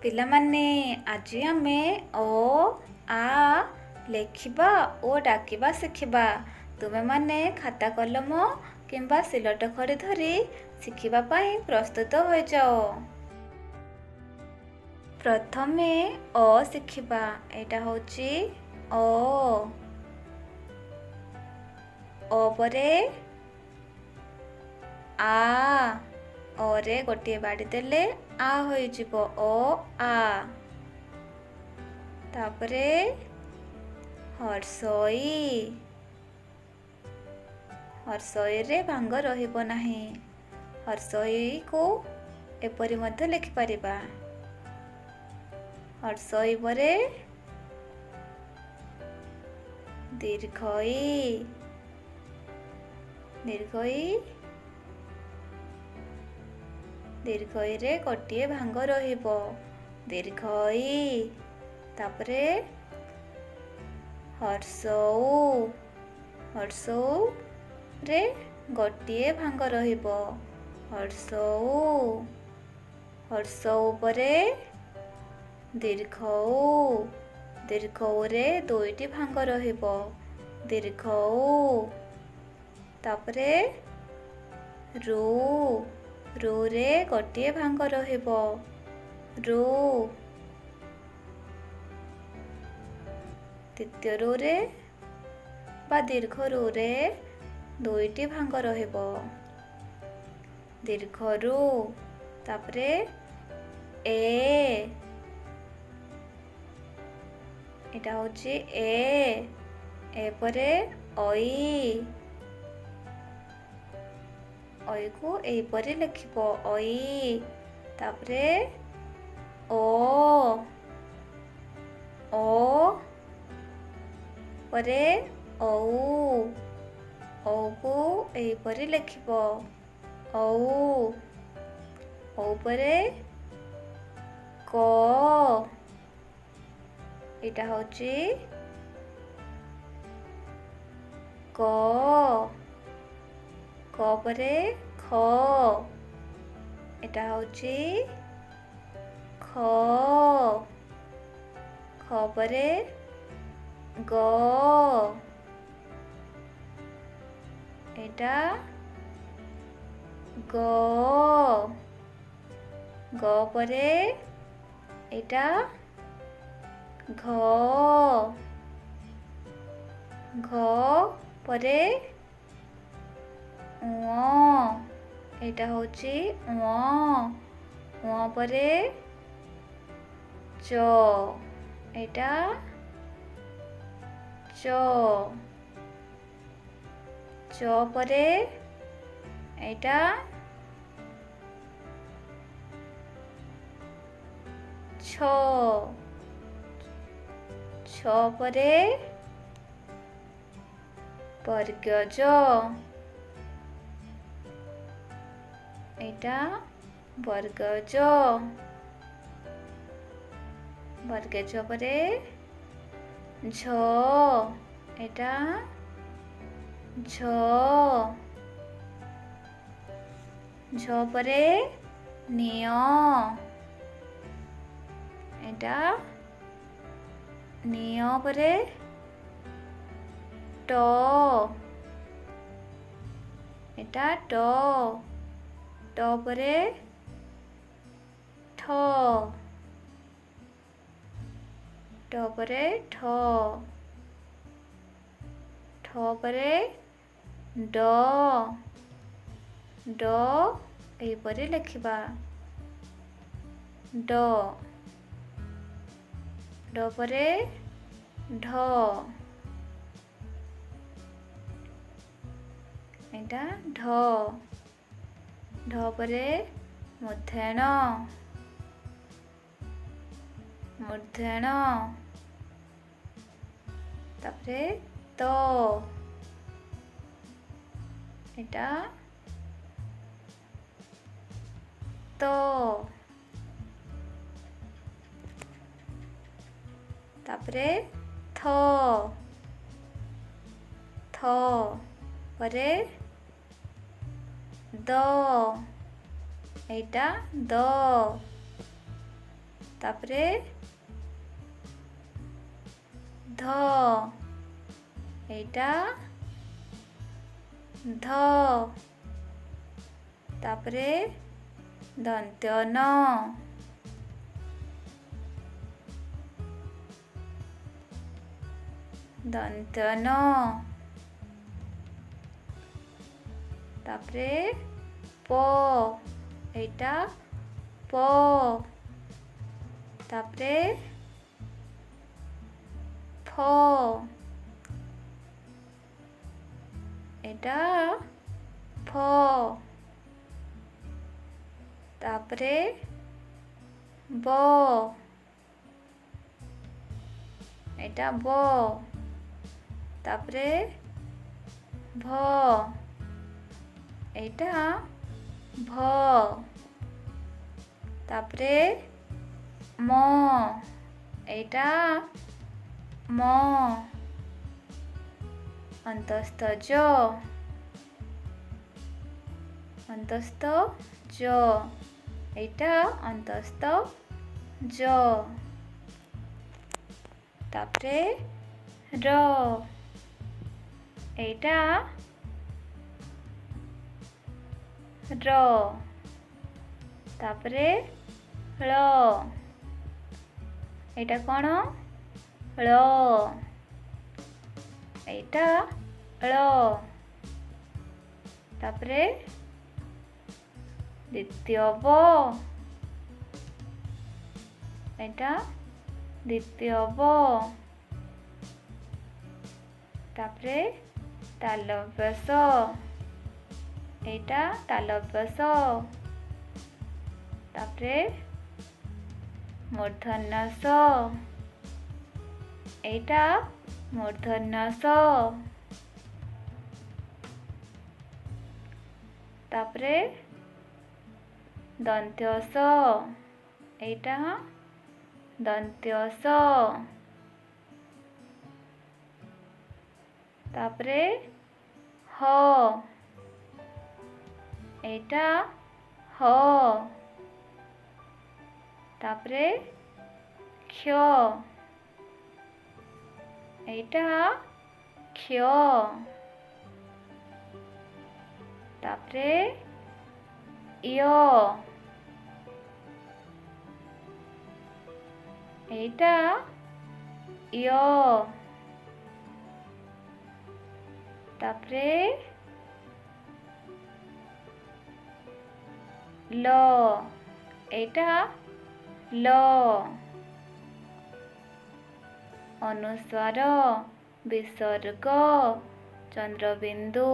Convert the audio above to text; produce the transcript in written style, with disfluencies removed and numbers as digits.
ପିଲାମାନେ ଆଜି ଆମେ ଓ ଆ ଲେଖିବା ଓ ଡାକିବା ଶିଖିବା। ତୁମେମାନେ ଖାତା କଲମ କିମ୍ବା ସିଲଟ ଖଡ଼ି ଧରି ଶିଖିବା ପାଇଁ ପ୍ରସ୍ତୁତ ହୋଇଯାଅ। ପ୍ରଥମେ ଅ ଶିଖିବା। ଏଇଟା ହେଉଛି ଅ ପରେ ଆ। ଅରେ ଗୋଟିଏ ବାଡ଼ି ଦେଲେ ଆ ହୋଇଯିବ ଓ ଆ। ତାପରେ ହର୍ଷଇ। ହର୍ଷଇରେ ଭାଙ୍ଗ ରହିବ ନାହିଁ। ହର୍ଷଇକୁ ଏପରି ମଧ୍ୟ ଲେଖିପାରିବା। ହର୍ଷଇ ପରେ ଦୀର୍ଘଇ। ଦୀର୍ଘଇରେ ଗୋଟିଏ ଭାଙ୍ଗ ରହିବ ଦୀର୍ଘଇ। ତାପରେ ହର୍ଷଉ। ହର୍ଷଉରେ ଗୋଟିଏ ଭାଙ୍ଗ ରହିବ ହର୍ଷଉ। ହର୍ଷଉ ପରେ ଦୀର୍ଘଉ। ଦୀର୍ଘଉରେ ଦୁଇଟି ଭାଙ୍ଗ ରହିବ ଦୀର୍ଘଉ। ତାପରେ ରୁ। ରୁରେ ଗୋଟିଏ ଭାଙ୍ଗ ରହିବ ରୁ। ଦ୍ୱିତୀୟ ରୁରେ ବା ଦୀର୍ଘ ରୁରେ ଦୁଇଟି ଭାଙ୍ଗ ରହିବ ଦୀର୍ଘରୁ। ତାପରେ ଏ। ଏଇଟା ହେଉଛି ଏ ପରେ ଐ। ଐକୁ ଏହିପରି ଲେଖିବ ଐ। ତାପରେ ଓ। ପରେ ଔ। ଔକୁ ଏହିପରି ଲେଖିବ ଔ। ଔ ପରେ କ। ଏଇଟା ହେଉଛି କ। କ ପରେ ଖ। ଏଇଟା ହେଉଛି ଖ। ଖ ପରେ ଗ। ଏଇଟା ଗ। ଗ ପରେ ଏଇଟା ଘ। ଘ ପରେ ଙ। ଏଇଟା ହେଉଛି ଙ। ଙ ପରେ ଚ। ଏଇଟା ଚ। ଚ ପରେ ଏଇଟା ଛ। ଛ ପରେ ବର୍ଗଜ। ଏଇଟା ବର୍ଗଜ। ବର୍ଗଜ ପରେ ଝ। ଏଇଟା ଝ। ଝ ପରେ ନିୟ। ଏଇଟା ନିୟ ପରେ ଟ। ଏଇଟା ଟ। ଟ ପରେ ଠ। ଠ ପରେ ଠ। ଠ ପରେ ଡ। ଡ ଏହିପରି ଲେଖିବା ଡ। ଡ ପରେ ଢ। ଏଇଟା ଢ। ଢ ପରେ ମୂର୍ଧନ। ମୂର୍ଧନ। ତାପରେ ତ। ଏଇଟା ତ। ତାପରେ ଥ। ଥ ପରେ ଦ। ଏଇଟା ଦ। ତାପରେ ଧ ଏଇଟା ଧ ତାପରେ ଦନ୍ତ୍ୟ ନ ଦନ୍ତ୍ୟ ନ ତାପରେ ପ ଏଇଟା ପ ତାପରେ ଫ ଏଇଟା ଫ ତାପରେ ବ ଏଇଟା ବ ତାପରେ ଭ ଏଇଟା ଭ ତାପରେ ମ ଏଇଟା ମ ଅନ୍ତସ୍ଥ ଜ ଏଇଟା ଅନ୍ତସ୍ଥ ଜ ତାପରେ ର ଏଇଟା ର ତାପରେ ଳ ଏଇଟା କ'ଣ ଳ ଏଇଟା ଳ ତାପରେ ଦ୍ୱିତୀୟ ବ ଏଇଟା ଦ୍ୱିତୀୟ ବ ତାପରେ ତାଲବ୍ୟ ଶ ଏଇଟା ତାଲବ୍ୟ ଶ ତାପରେ ମୂର୍ଧନ୍ୟ ଷ ଏଇଟା ମୂର୍ଧନ୍ୟ ଷ ତାପରେ ଦନ୍ତ୍ୟ ସ ଏଇଟା ଦନ୍ତ୍ୟ ସ ତାପରେ ହ ଏଇଟା ହ ତାପରେ କ୍ଷ ଏଇଟା କ୍ଷ ତାପରେ ୟ ଏଇଟା ୟ ତାପରେ ଲ ଏଇଟା ଲ ଅନୁସ୍ୱାର ବିସର୍ଗ ଚନ୍ଦ୍ରବିନ୍ଦୁ